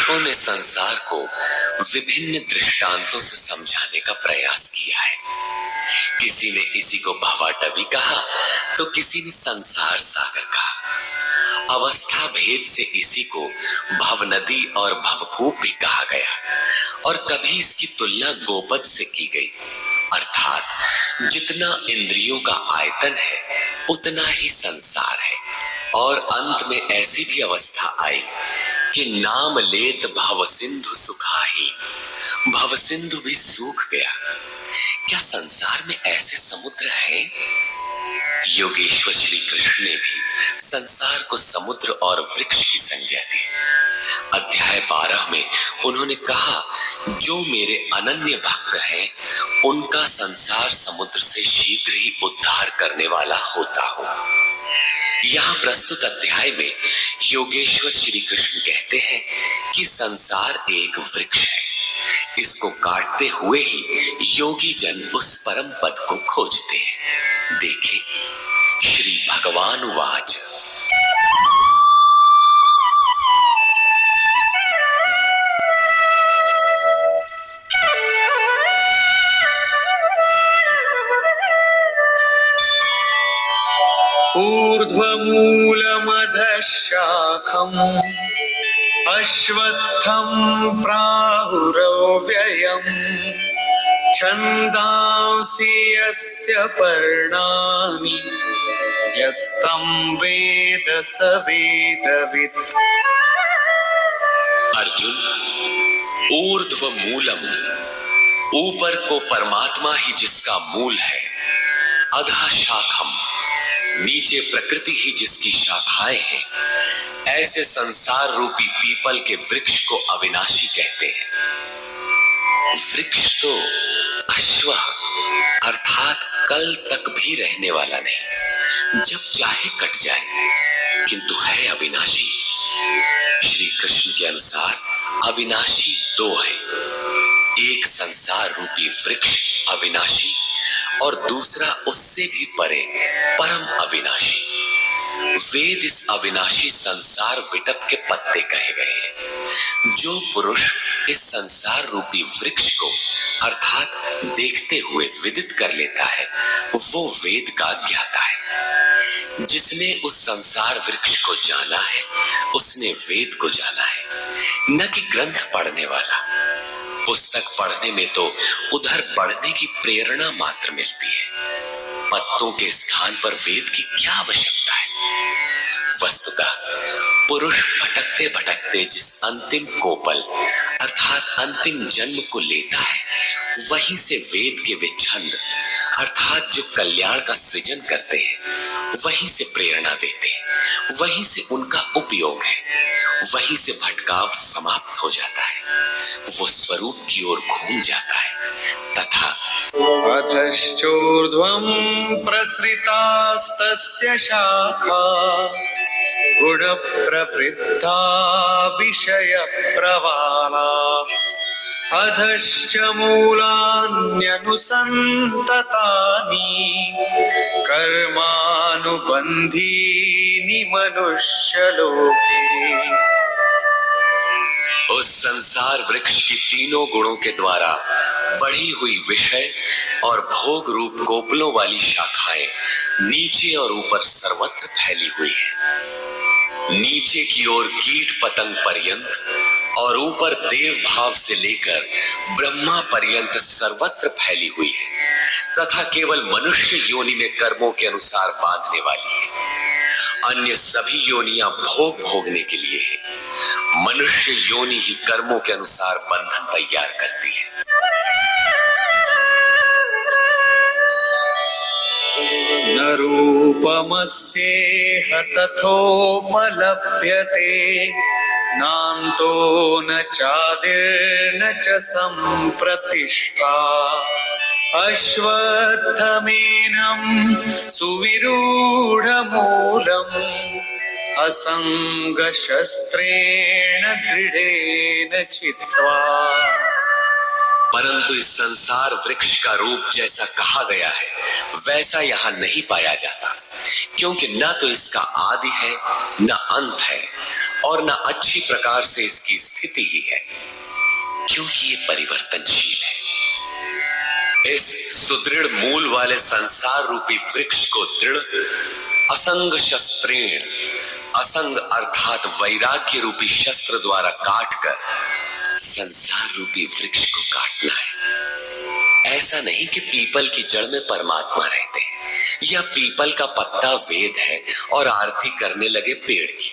पुरुषों ने संसार को विभिन्न दृष्टांतों से समझाने का प्रयास किया है। किसी ने इसी को भवाटवी कहा तो किसी ने संसार सागर कहा। अवस्था भेद से इसी को भवनदी और भवकूप भी कहा गया और कभी इसकी तुलना गोपद से की गई, अर्थात जितना इंद्रियों का आयतन है उतना ही संसार है। और अंत में ऐसी भी अवस्था आई कि नाम लेत भव सिंधु सुखाही, भव सिंधु भी सूख गया। क्या संसार में ऐसे समुद्र हैं? योगेश्वर श्री कृष्ण ने भी संसार को समुद्र और वृक्ष की संज्ञा दी। अध्याय 12 में उन्होंने कहा, जो मेरे अनन्य भक्त हैं उनका संसार समुद्र से शीघ्र ही उद्धार करने वाला होता हो। यहाँ प्रस्तुत अध्याय में योगेश्वर श्री कृष्ण कहते हैं कि संसार एक वृक्ष है, इसको काटते हुए ही योगी जन उस परम पद को खोजते हैं। देखें, श्री भगवान वाच। ऊर्ध्वमूलमधः शाखम् अश्वत्थं प्राहुरव्ययम् छन्दांसि यस्य पर्णानि यस्तं वेद स वेदवित्। अर्जुन, ऊर्ध्व मूलम, ऊपर को परमात्मा ही जिसका मूल है, अधः शाखम, नीचे प्रकृति ही जिसकी शाखाएं हैं, ऐसे संसार रूपी पीपल के वृक्ष को अविनाशी कहते हैं। वृक्ष तो अश्व अर्थात कल तक भी रहने वाला नहीं, जब चाहे कट जाए, किंतु है अविनाशी। श्री कृष्ण के अनुसार अविनाशी दो है, एक संसार रूपी वृक्ष अविनाशी और दूसरा उससे भी परे परम अविनाशी। वेद इस अविनाशी संसार विटप के पत्ते कहे गए हैं। जो पुरुष इस संसार रूपी वृक्ष को अर्थात देखते हुए विदित कर लेता है वो वेद का ज्ञाता है। जिसने उस संसार वृक्ष को जाना है उसने वेद को जाना है, न कि ग्रंथ पढ़ने वाला। पुस्तक पढ़ने में तो उधर बढ़ने की प्रेरणा मात्र मिलती है, पत्तों के स्थान पर वेद की क्या आवश्यकता है। वस्तुतः पुरुष भटकते भटकते जिस अंतिम कोपल अर्थात अंतिम जन्म को लेता है, वहीं से वेद के वे छंद अर्थात जो कल्याण का सृजन करते हैं वहीं से प्रेरणा देते हैं, वहीं से उनका उपयोग है, वहीं से भटकाव समाप्त हो जाता है, वो स्वरूप की ओर घूम जाता है। तथा अधश्चोर्ध्वं प्रसृतास्तस्य शाखा गुणप्रवृद्धा विषयप्रवाला अधश्च मूलान्यनुसन्ततानि कर्मानुबन्धीनि मनुष्यलोके। उस संसार वृक्ष की तीनों गुणों के द्वारा बढ़ी हुई विषय और भोग रूप गोपलों वाली शाखाएं नीचे और ऊपर सर्वत्र फैली हुई है। नीचे की ओर कीट पतंग पर्यंत और ऊपर देव भाव से लेकर ब्रह्मा पर्यंत सर्वत्र फैली हुई है तथा केवल मनुष्य योनि में कर्मों के अनुसार बांधने वाली है। अन्य सभी योनियां भोग भोगने के लिए है। मनुष्य योनि ही कर्मों के अनुसार बंधन तैयार करती है। न रूपमस्येह तथोपलभ्यते नान्तो न चादिर्न च सम्प्रतिष्ठा अश्वत्थमेनं सुविरूढमूलम् असंगशस्त्रेण दृढेन चित्वा। परंतु इस संसार वृक्ष का रूप जैसा कहा गया है वैसा यहाँ नहीं पाया जाता, क्योंकि न तो इसका आदि है न अंत है और न अच्छी प्रकार से इसकी स्थिति ही है, क्योंकि ये परिवर्तनशील है। इस सुदृढ़ मूल वाले संसार रूपी वृक्ष को दृढ़ असंग शस्त्रेण, असंग अर्थात वैराग्य रूपी शस्त्र द्वारा काटकर संसार रूपी वृक्ष को काटना है। ऐसा नहीं कि पीपल की जड़ में परमात्मा रहते हैं या पीपल का पत्ता वेद है और आरती करने लगे पेड़ की।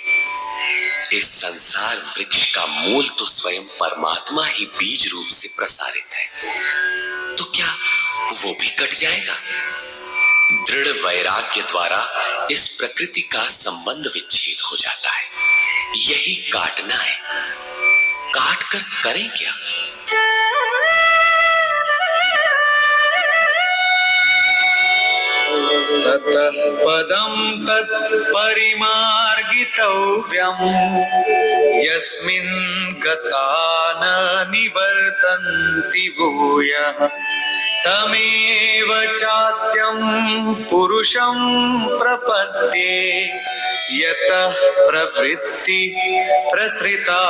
इस संसार वृक्ष का मूल तो स्वयं परमात्मा ही बीज रूप से प्रसारित है, तो क्या वो भी कट जाएगा? दृढ़ वैराग्य द्वारा इस प्रकृति का संबंध विच्छेद हो जाता है। यही काटना है। काट कर करें क्या? ततः पदं तत्परिमार्गितव्यम् यस्मिन् गता न निवर्तन्ति भूयः तमेव चाद्यं पुरुषं प्रपद्ये यतः प्रवृत्ति प्रसृता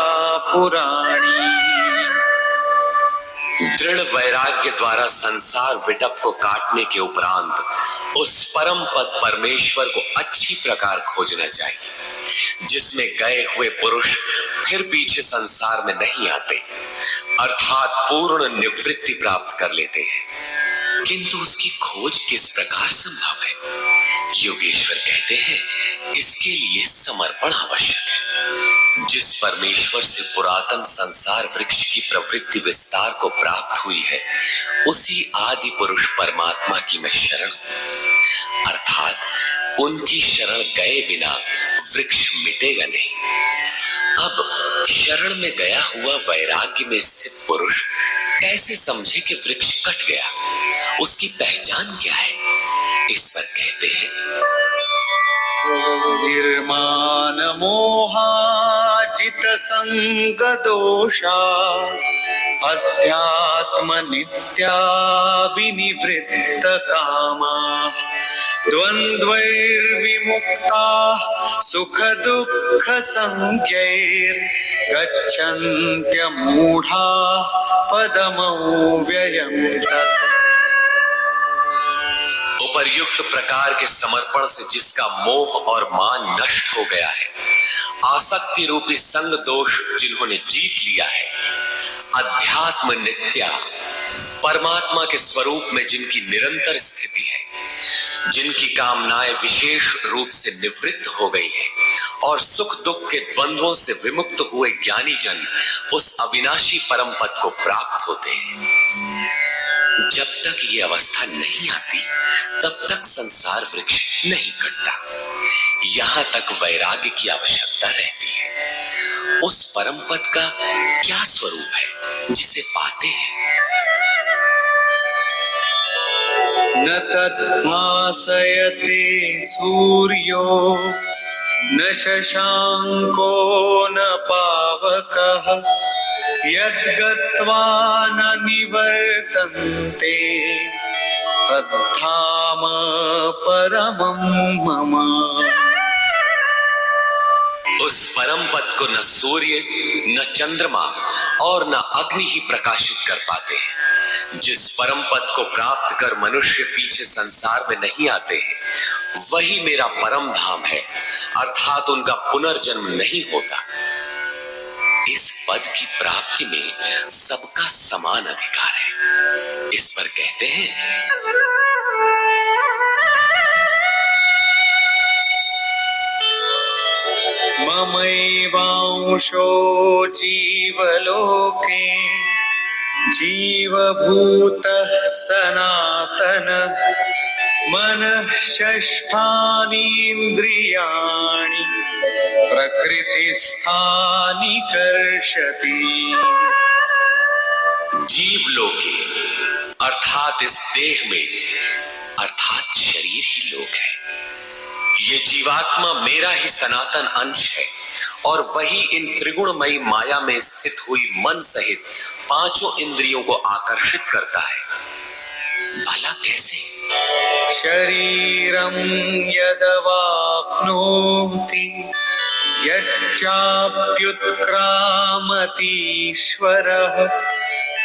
पुराणी। दृढ़ वैराग्य द्वारा संसार विटप को काटने के उपरांत उस परम पद परमेश्वर को अच्छी प्रकार खोजना चाहिए, जिसमें गए हुए पुरुष फिर पीछे संसार में नहीं आते, अर्थात पूर्ण निवृत्ति प्राप्त कर लेते हैं। किंतु उसकी खोज किस प्रकार संभव है? योगेश्वर कहते हैं, इसके लिए समर्पण आवश्यक है। जिस परमेश्वर से पुरातन संसार वृक्ष की प्रवृत्ति विस्तार को प्राप्त हुई है, उसी आदि पुरुष परमात्मा की मैं शरण, अर्थात उनकी शरण गए बिना वृक्ष मिटेगा नहीं। अब शरण में गया हुआ वैराग्य में स्थित पुरुष कैसे समझे कि वृक्ष कट गया? उसकी पहचान क्या है? इस पर कहते हैं, निर्माण मोहाजित संग दोषा अध्यात्म नित्या विनिवृत्त कामा द्वंद्वैर्विमुक्ता सुख दुःख संज्ञैर् गच्छन्त्य मूढ़ा पदमव्ययम् तत्। उपर्युक्त प्रकार के समर्पण से जिसका मोह और मान नष्ट हो गया है, आसक्ति रूपी संग दोष जिन्होंने जीत लिया है, अध्यात्म नित्या परमात्मा के स्वरूप में जिनकी निरंतर स्थिति है, जिनकी कामनाएं विशेष रूप से निवृत्त हो गई है और सुख दुख के द्वंद्वों से विमुक्त हुए ज्ञानी जन उस अविनाशी परम पद को प्राप्त होते हैं। जब तक ये अवस्था नहीं आती, तब तक संसार वृक्ष नहीं कटता। यहां तक वैराग्य की आवश्यकता रहती है। उस परम पद का क्या स्वरूप है जिसे पाते हैं? न तद्भासयते सूर्यो न शशांको न पावकः यद्गत्वा न निवर्तन्ते तद्धाम परमं मम। उस परम पद को न सूर्य, न चंद्रमा और न अग्नि ही प्रकाशित कर पाते हैं। जिस परम पद को प्राप्त कर मनुष्य पीछे संसार में नहीं आते हैं, वही मेरा परम धाम है, अर्थात उनका पुनर्जन्म नहीं होता। इस पद की प्राप्ति में सबका समान अधिकार है। इस पर कहते हैं, ममैवांशो जीवलोके जीवभूतः सनातनः मनः षष्ठानि इंद्रियाणि प्रकृतिस्थानि कर्षति। जीवलोके अर्थात इस देह में, अर्थात शरीर ही लोक है। ये जीवात्मा मेरा ही सनातन अंश है और वही इन त्रिगुणमयी माया में स्थित हुई मन सहित पांचों इंद्रियों को आकर्षित करता है। भला कैसे? शरीरं यदवाप्नोति यच्चाप्युत्क्रामतीश्वरः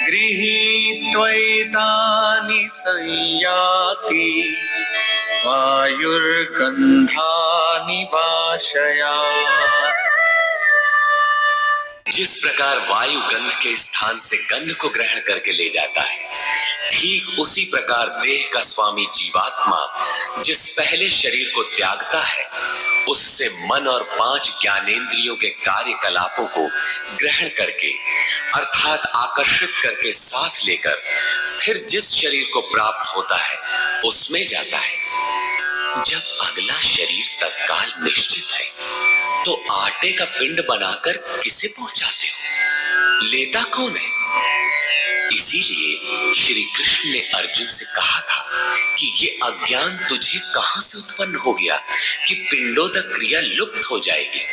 गृहीत्वैतानि संयाति वायुर्गन्धानि वाशयात्। जिस प्रकार वायु गंध के स्थान से गंध को ग्रहण करके ले जाता है, ठीक उसी प्रकार देह का स्वामी जीवात्मा जिस पहले शरीर को त्यागता है, उससे मन और 5 ज्ञानेंद्रियों के कार्यकलापों को ग्रहण करके अर्थात आकर्षित करके साथ लेकर फिर जिस शरीर को प्राप्त होता है उसमें जाता है। जब अगला शरीर तत्काल निश्चित है तो आटे का पिंड बनाकर किसे पहुंचाते हो? लेता कौन है? इसीलिए श्री कृष्ण ने अर्जुन से कहा था कि ये अज्ञान तुझे कहां से उत्पन्न हो गया कि पिंडोदक क्रिया लुप्त हो जाएगी।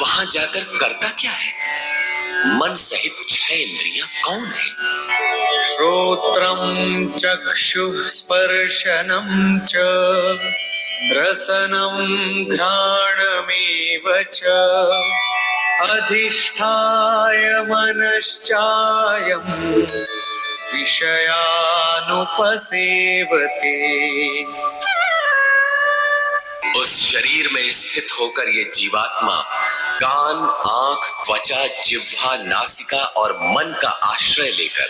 वहां जाकर करता क्या है? मन सहित 6 इंद्रियां कौन है? श्रोत्रं चक्षुः स्पर्शनं च रसनं घ्राणमेव च अधिष्ठाय मनश्चायं विषयानुपसेवते। उस शरीर में स्थित होकर ये जीवात्मा कान, आंख, त्वचा, जिह्वा, नासिका और मन का आश्रय लेकर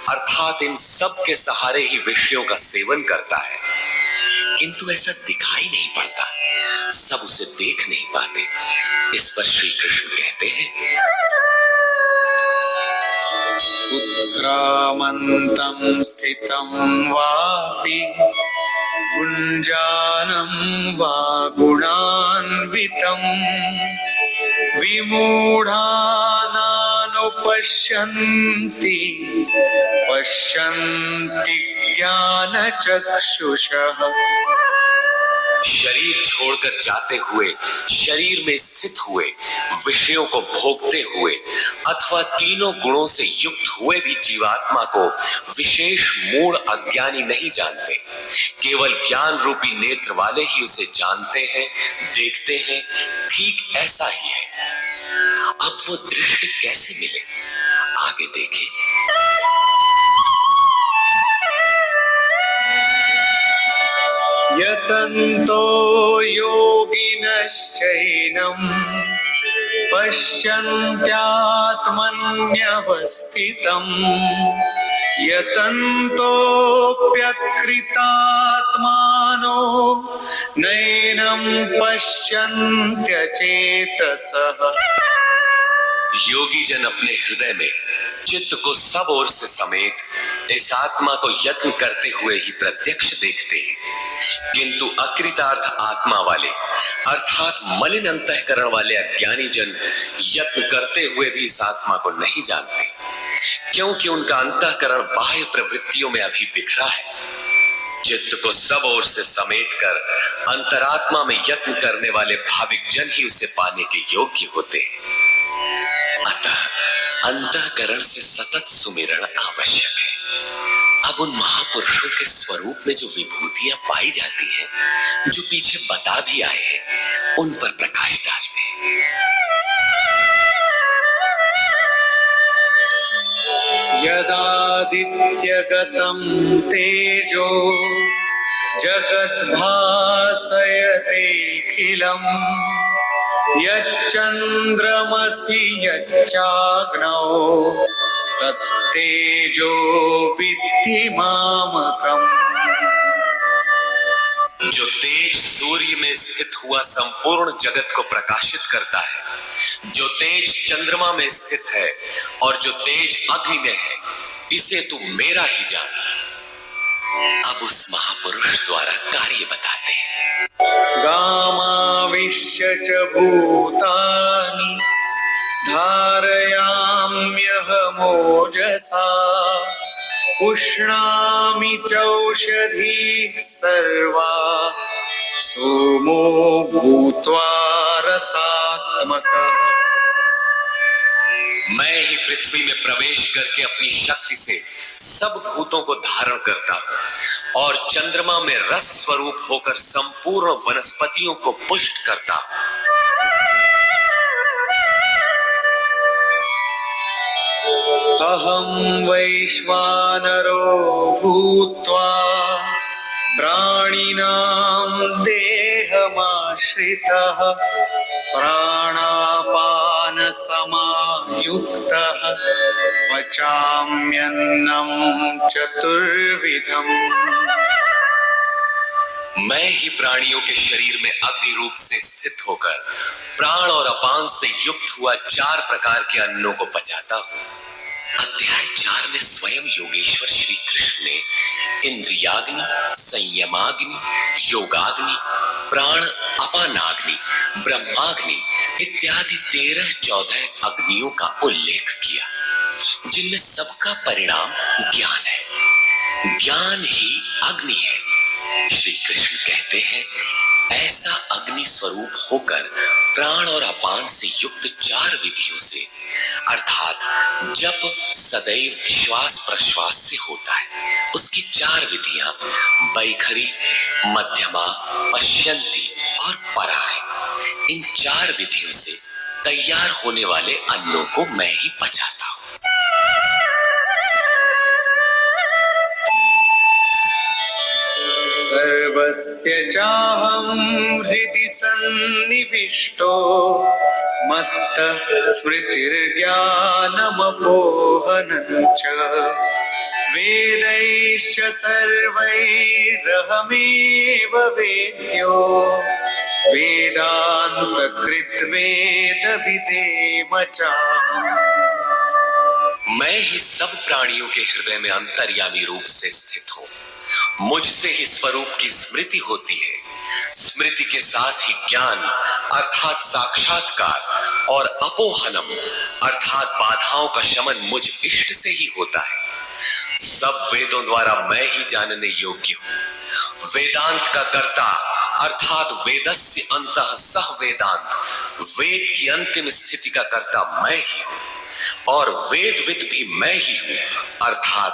अर्थात इन सब के सहारे ही विषयों का सेवन करता है, किंतु ऐसा दिखाई नहीं पड़ता, सब उसे देख नहीं पाते। इस पर श्री कृष्ण कहते हैं, उत्क्रामन्तं स्थितं वापि भुञ्जानं वा गुणान्वितं विमूढानानुपश्यन्ति पश्यन्ति ज्ञानचक्षुषः। शरीर छोड़कर जाते हुए, शरीर में स्थित हुए, विषयों को भोगते हुए अथवा तीनों गुणों से युक्त हुए भी जीवात्मा को विशेष मूढ़ अज्ञानी नहीं जानते। केवल ज्ञान रूपी नेत्र वाले ही उसे जानते हैं, देखते हैं। ठीक ऐसा ही है। अब वो दृष्टि कैसे मिले, आगे देखें। यतन्तो योगिनश्चैनं पश्यन्त्यात्मन्यवस्थितं यतन्तोऽप्यकृतात्मानो नैनं पश्यन्त्यचेतसः। योगी जन अपने हृदय में चित्त को सब ओर से समेट इस आत्मा को यत्न करते हुए ही प्रत्यक्ष देखते हैं, किंतु अकृतार्थ आत्मा वाले अर्थात मलिन अंतःकरण वाले अज्ञानी जन यत्न करते हुए भी इस आत्मा को नहीं जानते, क्योंकि उनका अंतःकरण बाह्य प्रवृत्तियों में अभी बिखरा है। चित्त को सब ओर से समेटकर अंतरात्मा में यत्न करने वाले भाविक जन ही उसे पाने के योग्य होते हैं। अतः अंतःकरण से सतत सुमिरण आवश्यक है। अब उन महापुरुषों के स्वरूप में जो विभूतियां पाई जाती हैं, जो पीछे बता भी आए हैं, उन पर प्रकाश डालते हैं। यदादित्यगतं तेजो जगद्भासयतेऽखिलम् यच्चन्द्रमसि यच्चाग्नौ तत्तेजो विद्धि मामकम्। जो तेज सूर्य में स्थित हुआ संपूर्ण जगत को प्रकाशित करता है, जो तेज चंद्रमा में स्थित है और जो तेज अग्नि में है, इसे तू मेरा ही जान। अब उस महापुरुष द्वारा कार्य बताते हैं। गामाविश्य च भूतानि धारयाम्यहमोजसा पुष्णामि चौषधीः सर्वा सोमो भूत्वा रसात्मकः। मैं ही पृथ्वी में प्रवेश करके अपनी शक्ति से सब भूतों को धारण करता हूं और चंद्रमा में रस स्वरूप होकर संपूर्ण वनस्पतियों को पुष्ट करता हूं। अहं वैश्वानरो भूत्वा प्राणिनां देहमाश्रितः प्राणापानसमायुक्तः पचाम्यन्नं चतुर्विधम्। मैं ही प्राणियों के शरीर में अग्नि रूप से स्थित होकर प्राण और अपान से युक्त हुआ 4 प्रकार के अन्नों को पचाता हूं। अध्याय 4 में स्वयं योगेश्वर श्री कृष्ण ने इंद्रियाग्नि, संयमाग्नि, योगाग्नि, प्राण अपानाग्नि, ब्रह्माग्नि इत्यादि 13-14 अग्नियों का उल्लेख किया, जिनमें सबका परिणाम ज्ञान है। ज्ञान ही अग्नि है। श्री कृष्ण कहते हैं, ऐसा अग्नि स्वरूप होकर प्राण और अपान से युक्त 4 विधियों से, अर्थात जप सदैव श्वास प्रश्वास से होता है, उसकी 4 विधियां बैखरी, मध्यमा, पश्यंती और परा है। इन 4 विधियों से तैयार होने वाले अन्नों को मैं ही पचाता हूं। सर्वस्य चाहं हृदि सन्निविष्टो मत्तः स्मृतिर्ज्ञानमपोहनं च वेदैश्च सर्वैरहमेव वेद्यो वेदान्तकृद्वेदविदेव चाहम्। मैं ही सब प्राणियों के हृदय में अंतर्यामी रूप से स्थित हूं। मुझसे ही स्वरूप की स्मृति होती है। स्मृति के साथ ही ज्ञान अर्थात साक्षात्कार और अपोहनम अर्थात बाधाओं का शमन मुझ इष्ट से ही होता है। सब वेदों द्वारा मैं ही जानने योग्य हूं। वेदांत का कर्ता अर्थात वेदस्य अंतः सह वेदांत, वेद की अंतिम स्थिति का कर्ता मैं ही हूं और वेदविद भी मैं ही हूं, अर्थात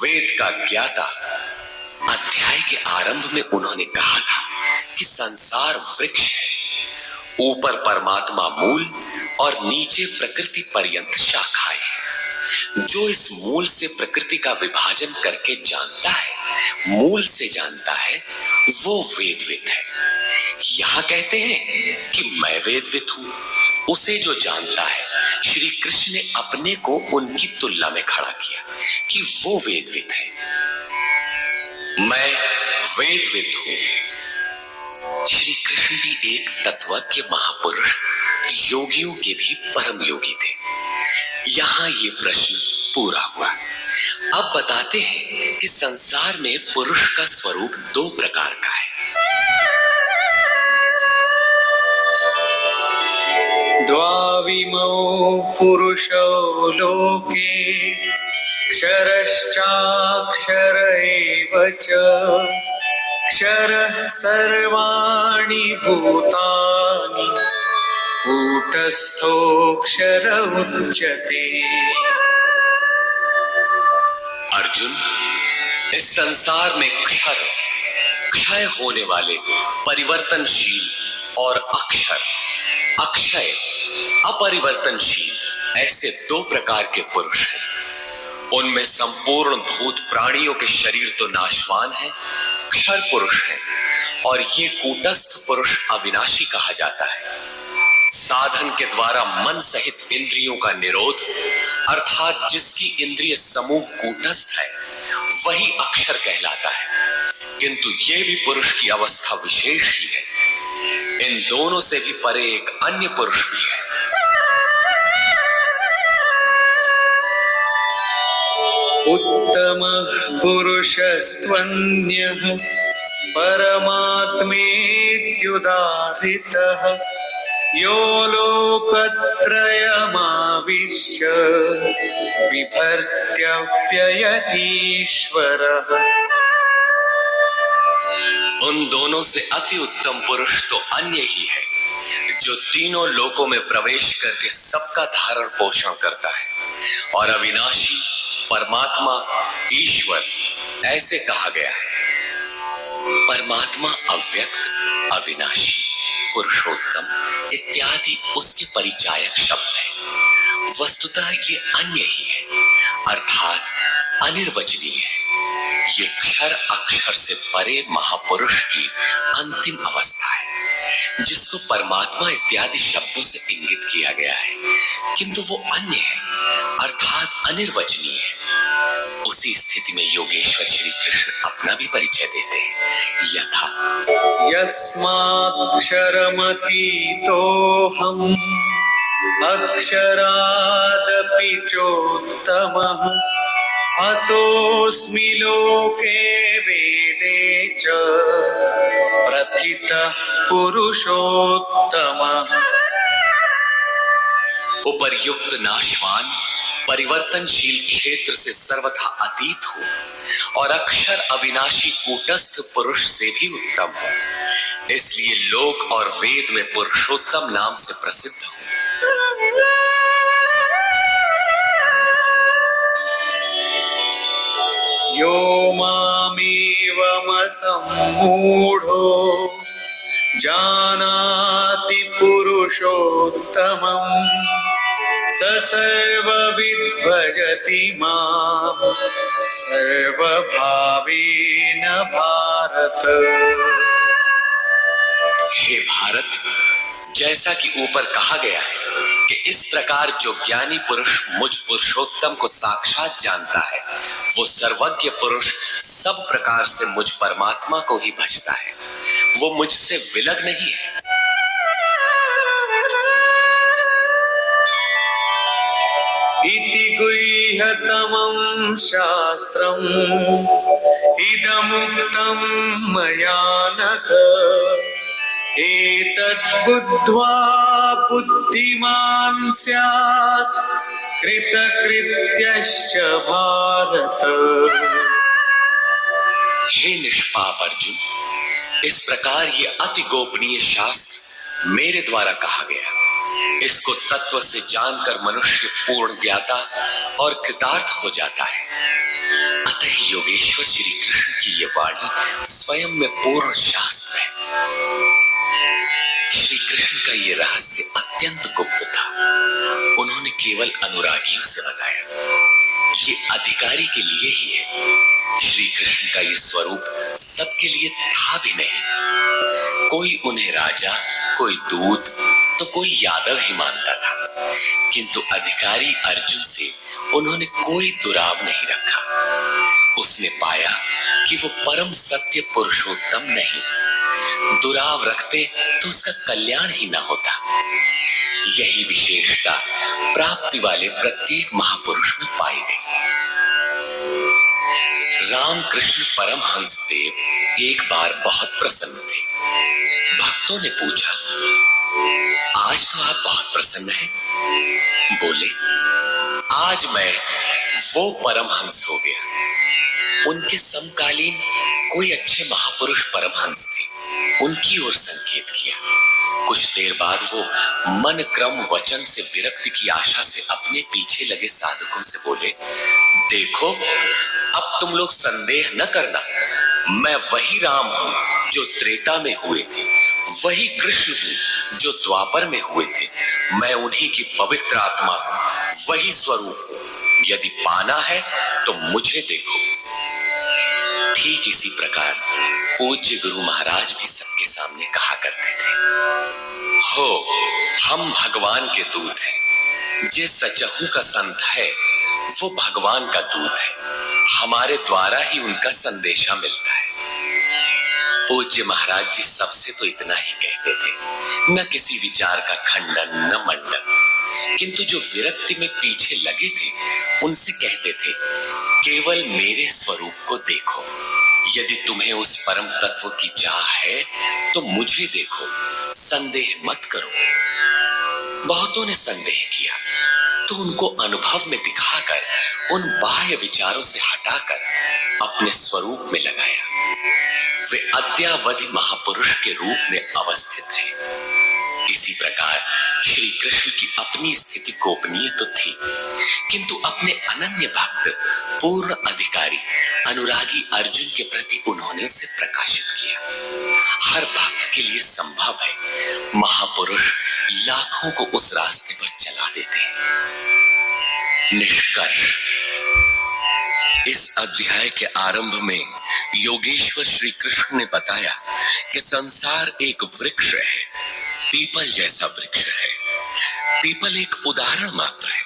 वेद का ज्ञाता। अध्याय के आरंभ में उन्होंने कहा था कि संसार वृक्ष है, ऊपर परमात्मा मूल और नीचे प्रकृति पर्यंत शाखाएं हैं। जो इस मूल से प्रकृति का विभाजन करके जानता है, मूल से जानता है, वो वेदविद है। यहां कहते हैं कि मैं वेदविद हूं। उसे जो जानता है, श्री कृष्ण ने अपने को उनकी तुलना में खड़ा किया कि वो वेदविद है। मैं वेदविद हूं। श्री कृष्ण भी एक तत्वज्ञ महापुरुष, योगियों के भी परम योगी थे। यहां ये प्रश्न पूरा हुआ। अब बताते हैं कि संसार में पुरुष का स्वरूप 2 प्रकार का है। द्वाविमौ पुरुषौ लोके क्षरश्चाक्षर एव च क्षरः सर्वाणि भूतानि कूटस्थोऽक्षर उच्यते। अर्जुन, इस संसार में क्षर, क्षय होने वाले, परिवर्तनशील और अक्षर, अक्षय, अपरिवर्तनशील, ऐसे 2 प्रकार के पुरुष हैं। उनमें संपूर्ण भूत प्राणियों के शरीर तो नाशवान है, क्षर पुरुष है, और ये कूटस्थ पुरुष अविनाशी कहा जाता है। साधन के द्वारा मन सहित इंद्रियों का निरोध अर्थात जिसकी इंद्रिय समूह कूटस्थ है, वही अक्षर कहलाता है। किंतु ये भी पुरुष की अवस्था विशेष ही है। इन दोनों से भी परे एक अन्य पुरुष भी है। उत्तमः पुरुषस्त्वन्यः परमात्मेत्युदाहृतः यो लोकत्रयमाविश्य बिभर्त्यव्यय ईश्वरः। उन दोनों से अति उत्तम पुरुष तो अन्य ही है, जो तीनों लोकों में प्रवेश करके सबका धारण पोषण करता है, और अविनाशी परमात्मा ईश्वर ऐसे कहा गया है। परमात्मा अव्यक्त, अविनाशी, पुरुषोत्तम इत्यादि उसके परिचायक शब्द हैं। वस्तुतः ये अन्य ही है, अर्थात अनिर्वचनीय है। ये क्षर अक्षर से परे महापुरुष की अंतिम अवस्था है, जिसको परमात्मा इत्यादि शब्दों से इंगित किया गया है, किंतु वो अन्य है, अर्थात अनिर्वचनीय है। उसी स्थिति में योगेश्वर श्री कृष्ण अपना भी परिचय देते हैं, यथा यस्माक्षरमतीतोऽहम् अक्षरादपि चोत्तमः अतोऽस्मि लोके वेदे च प्रथितः पुरुषोत्तमः। उपर्युक्त नाशवान परिवर्तनशील क्षेत्र से सर्वथा अतीत हो और अक्षर अविनाशी कूटस्थ पुरुष से भी उत्तम हो, इसलिए लोक और वेद में पुरुषोत्तम नाम से प्रसिद्ध हो। यो मामेवमसम्मूढो जानाति पुरुषोत्तमम् स सर्वविद् भजति माम् सर्वभावेन भारत। हे भारत, जैसा कि ऊपर कहा गया है कि इस प्रकार जो ज्ञानी पुरुष मुझ पुरुषोत्तम को साक्षात जानता है, वो सर्वज्ञ पुरुष सब प्रकार से मुझ परमात्मा को ही भजता है, वो मुझसे विलग नहीं है। इति गुह्यतमं शास्त्रम् इदमुक्तं मया नघ एतद्बुद्ध्वा बुद्धिमान् स्यात् कृतकृत्यश्च भारत। हे निष्पाप अर्जुन, इस प्रकार ये अति गोपनीय शास्त्र मेरे द्वारा कहा गया, इसको तत्व से जानकर मनुष्य पूर्ण ज्ञाता और कृतार्थ हो जाता है। अतः योगेश्वर श्री कृष्ण की ये वाणी स्वयं में पूर्ण शास्त्र है। श्री कृष्ण का ये रहस्य अत्यंत गुप्त था, उन्होंने केवल अनुरागियों से बताया। ये अधिकारी के लिए ही है। श्री कृष्ण का ये स्वरूप सबके लिए था भी नहीं। कोई उन्हें राजा, कोई दूत, तो कोई यादव ही मानता था, किंतु अधिकारी अर्जुन से उन्होंने कोई दुराव नहीं रखा। उसने पाया कि वो परम सत्य पुरुषोत्तम नहीं, दुराव रखते तो उसका कल्याण ही न होता। यही विशेषता प्राप्ति वाले प्रत्येक महापुरुष में पाई गई। रामकृष्ण परमहंस देव एक बार बहुत प्रसन्न थे। भक्तों ने पूछा, आज तो आप बहुत प्रसन्न हैं। बोले, आज मैं वो परमहंस हो गया। उनके समकालीन कोई अच्छे महापुरुष परमहंस थे, उनकी ओर संकेत किया। कुछ देर बाद वो मन क्रम वचन से विरक्ति की आशा से अपने पीछे लगे साधकों से बोले, देखो, अब तुम लोग संदेह न करना, मैं वही राम हूं जो त्रेता में हुए थे, वही कृष्ण हूं जो द्वापर में हुए थे। मैं उन्हीं की पवित्र आत्मा हूं, वही स्वरूप हूं। यदि पाना है तो मुझे देखो। ठीक इसी प्रकार पूज्य गुरु महाराज भी सबके सामने कहा करते थे, हो हम भगवान के दूत हैं। जे सचहु का संत है वो भगवान का दूत है, हमारे द्वारा ही उनका संदेशा मिलता है। पूज्य महाराज जी सबसे तो इतना ही कहते थे, न किसी विचार का खंडन न मंडन, किंतु जो विरक्ति में पीछे लगे थे उनसे कहते थे, केवल मेरे स्वरूप को देखो। यदि तुम्हें उस परम तत्व की चाह है तो मुझे देखो, संदेह मत करो। बहुतों ने संदेह किया तो उनको अनुभव में दिखाकर, उन बाह्य विचारों से हटाकर अपने स्वरूप में लगाया। वे अद्यावधि महापुरुष के रूप में अवस्थित हैं। इसी प्रकार श्री कृष्ण की अपनी स्थिति गोपनीय तो थी, किंतु अपने अनन्य भक्त, पूर्ण अधिकारी, अनुरागी अर्जुन के प्रति उन्होंने उसे प्रकाशित किया। हर भक्त के लिए संभव है, महापुरुष लाखों को उस रास्ते पर चला देते हैं। निष्कर्ष, इस अध्याय के आरंभ में योगेश्वर श्री कृष्ण ने बताया कि संसार एक वृक्ष है, पीपल जैसा वृक्ष है। पीपल एक उदाहरण मात्र है।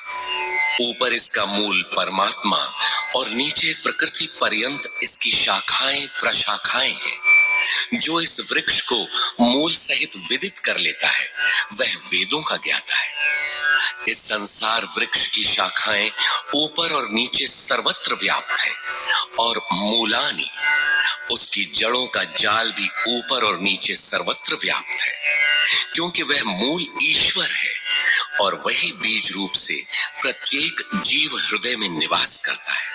ऊपर इसका मूल परमात्मा और नीचे प्रकृति पर्यंत इसकी शाखाएं प्रशाखाएं हैं। जो इस वृक्ष को मूल सहित विदित कर लेता है वह वेदों का ज्ञाता है। इस संसार वृक्ष की शाखाएं ऊपर और नीचे सर्वत्र व्याप्त हैं और मूलानि, उसकी जड़ों का जाल भी ऊपर और नीचे सर्वत्र व्याप्त है, क्योंकि वह मूल ईश्वर है और वही बीज रूप से प्रत्येक जीव हृदय में निवास करता है।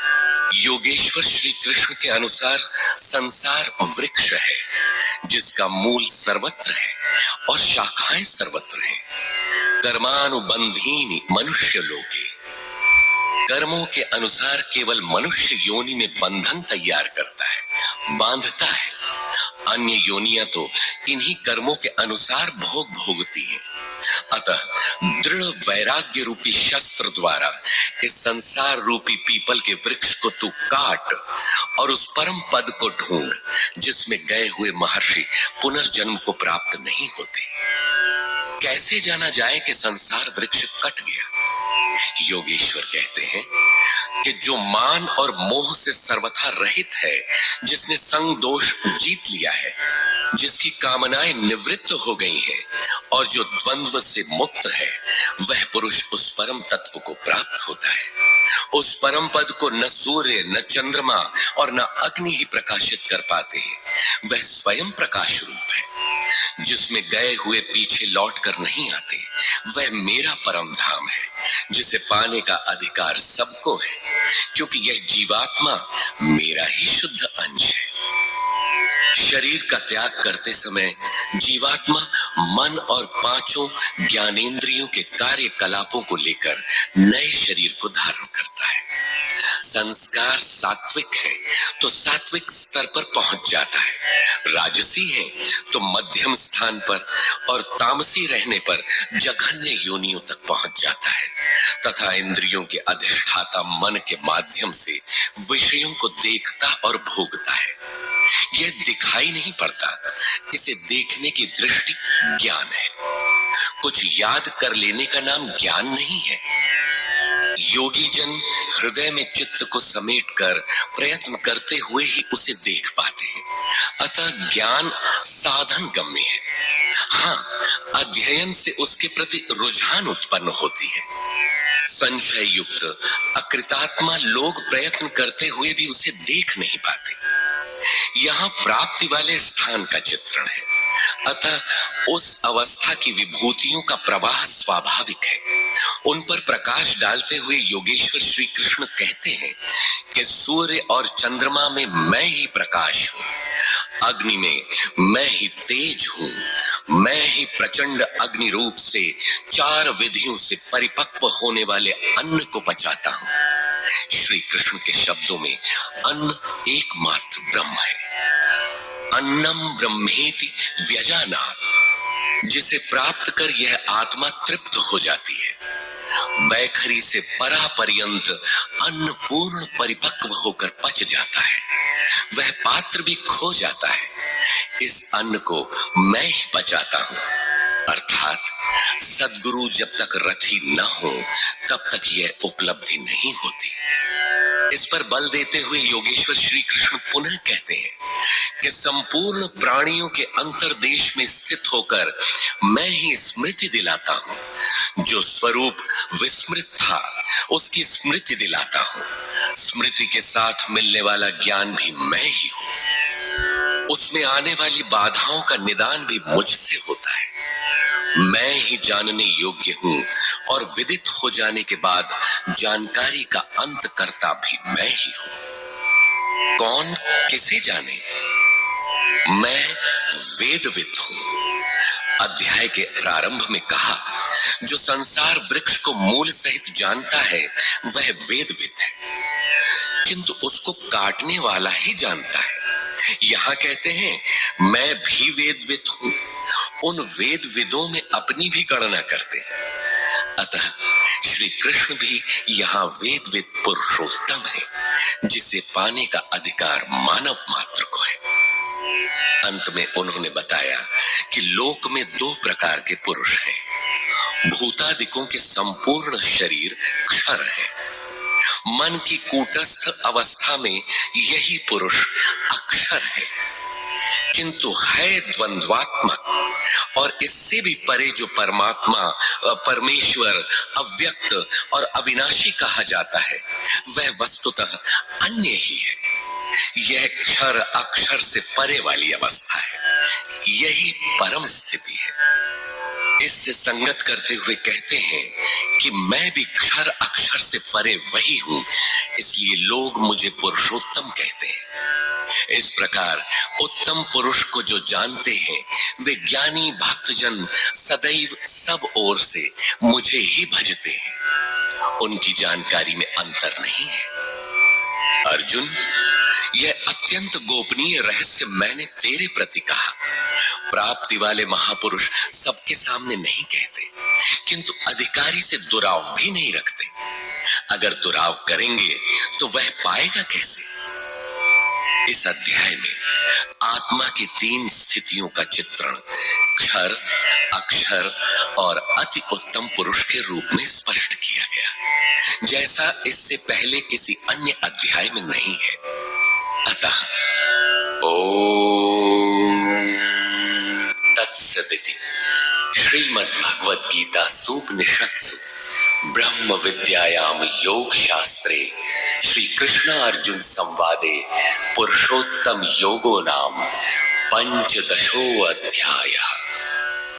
योगेश्वर श्री कृष्ण के अनुसार संसार वृक्ष है जिसका मूल सर्वत्र है और शाखाएं सर्वत्र हैं। कर्मानुबंधीनि मनुष्य लोके, कर्मों के अनुसार केवल मनुष्य योनि में बंधन तैयार करता है, बांधता है। अन्य योनियां तो इन्हीं कर्मों के अनुसार भोग भोगती हैं। अतः दृढ़ वैराग्य रूपी शस्त्र द्वारा इस संसार रूपी पीपल के वृक्ष को तू काट और उस परम पद को ढूंढ जिसमें गए हुए महर्षि पुनर्जन्म को प्राप्त नहीं होते। कैसे जाना जाए कि संसार वृक्ष कट गया? योगेश्वर कहते हैं कि जो मान और मोह से सर्वथा रहित है, जिसने संग दोष जीत लिया है, जिसकी कामनाएं निवृत्त हो गई हैं और जो द्वंद्व से मुक्त है, वह पुरुष उस परम तत्व को प्राप्त होता है। उस परम पद को न सूर्य, न चंद्रमा और न अग्नि ही प्रकाशित कर पाते हैं। वह स्वयं प्रकाश रूप है जिसमें गए हुए पीछे लौट कर नहीं आते। वह मेरा परम धाम है जिसे पाने का अधिकार सबको है, क्योंकि यह जीवात्मा मेरा ही शुद्ध अंश है। शरीर का त्याग करते समय जीवात्मा मन और पांचों ज्ञानेंद्रियों के कार्यकलापों को लेकर नए शरीर को धारण करता है। संस्कार सात्विक है तो सात्विक स्तर पर पहुंच जाता है, राजसी है तो मध्यम स्थान पर और तामसी रहने पर जघन्य योनियों तक पहुंच जाता है तथा इंद्रियों के अधिष्ठाता मन के माध्यम से विषयों को देखता और भोगता है। यह दिखाई नहीं पड़ता, इसे देखने की दृष्टि ज्ञान है। कुछ याद कर लेने का नाम ज्ञान नहीं है। योगी जन हृदय में चित्त को समेटकर प्रयत्न करते हुए ही उसे देख पाते हैं। अतः ज्ञान साधन गम्य है। हाँ, अध्ययन से उसके प्रति रुझान उत्पन्न होती है। संशय युक्त अकृतात्मा लोग प्रयत्न करते हुए भी उसे देख नहीं पाते। यहाँ प्राप्ति वाले स्थान का चित्रण है। अतः उस अवस्था की विभूतियों का प्रवाह स्वाभाविक है। उन पर प्रकाश डालते हुए योगेश्वर श्री कृष्ण कहते हैं कि सूर्य और चंद्रमा में मैं ही प्रकाश हूँ, अग्नि में मैं ही तेज हूँ, मैं ही प्रचंड अग्नि रूप से 4 विधियों से परिपक्व होने वाले अन्न को पचाता हूँ। श्री कृष्ण के शब्दों में अन्न एकमात्र ब्रह्म है। अन्नम ब्रह्मेति व्यजानात्, जिसे प्राप्त कर यह आत्मा तृप्त हो जाती है। बैखरी से परा पर्यंत अन्न पूर्ण परिपक्व होकर पच जाता है, वह पात्र भी खो जाता है। इस अन्न को मैं ही पचाता हूँ। अर्थात सद्गुरु जब तक रथी न हो तब तक यह उपलब्धि नहीं होती। इस पर बल देते हुए योगेश्वर श्री कृष्ण पुनः कहते हैं कि संपूर्ण प्राणियों के अंतर्देश में स्थित होकर मैं ही स्मृति दिलाता हूँ। जो स्वरूप विस्मृत था उसकी स्मृति दिलाता हूँ। स्मृति के साथ मिलने वाला ज्ञान भी मैं ही हूँ। उसमें आने वाली बाधाओं का निदान भी मुझसे होता है। मैं ही जानने योग्य हूँ और विदित हो जाने के बाद जानकारी का अंत करता भी मैं ही हूँ। कौन किसे जाने? मैं वेदविद हूँ। अध्याय के प्रारंभ में कहा, जो संसार वृक्ष को मूल सहित जानता है वह वेदविद है, किंतु उसको काटने वाला ही जानता है। यहाँ कहते हैं मैं भी वेदविद हूँ। उन वेदविदों में अपनी भी गणना करते हैं। अतः श्री कृष्ण भी यहाँ वेद पुरुषोत्तम है, जिसे पाने का अधिकार मानव मात्र को है। अंत में उन्होंने बताया कि लोक में दो प्रकार के पुरुष हैं। भूतादिकों के संपूर्ण शरीर क्षर है। मन की कूटस्थ अवस्था में यही पुरुष अक्षर है, किंतु है द्वंद्वात्मक और इससे भी परे जो परमात्मा परमेश्वर अव्यक्त और अविनाशी कहा जाता है, वह वस्तुतः अन्य ही है। यह क्षर अक्षर से परे वाली अवस्था है, यही परम स्थिति है। इससे संगत करते हुए कहते हैं कि मैं भी क्षर अक्षर से परे वही हूं, इसलिए लोग मुझे पुरुषोत्तम कहते हैं। इस प्रकार उत्तम पुरुष को जो जानते हैं, वे ज्ञानी भक्तजन सदैव सब ओर से मुझे ही भजते हैं। उनकी जानकारी में अंतर नहीं है। अर्जुन, यह अत्यंत गोपनीय रहस्य मैंने तेरे प्रति कहा। प्राप्ति वाले महापुरुष सबके सामने नहीं कहते, किंतु अधिकारी से दुराव भी नहीं रखते। अगर दुराव करेंगे तो वह पाएगा कैसे? इस अध्याय में आत्मा की तीन स्थितियों का चित्रण क्षर, अक्षर और अति उत्तम पुरुष के रूप में स्पष्ट किया गया, जैसा इससे पहले किसी अन्य अध्याय में नहीं है। अतः ओम तत्सदिति श्रीमद् भगवद गीता सूपनिषत्सु ब्रह्म विद्यायाम योग शास्त्रे श्री कृष्ण अर्जुन संवादे पुरुषोत्तम योगो नाम पंचदशो अध्यायः।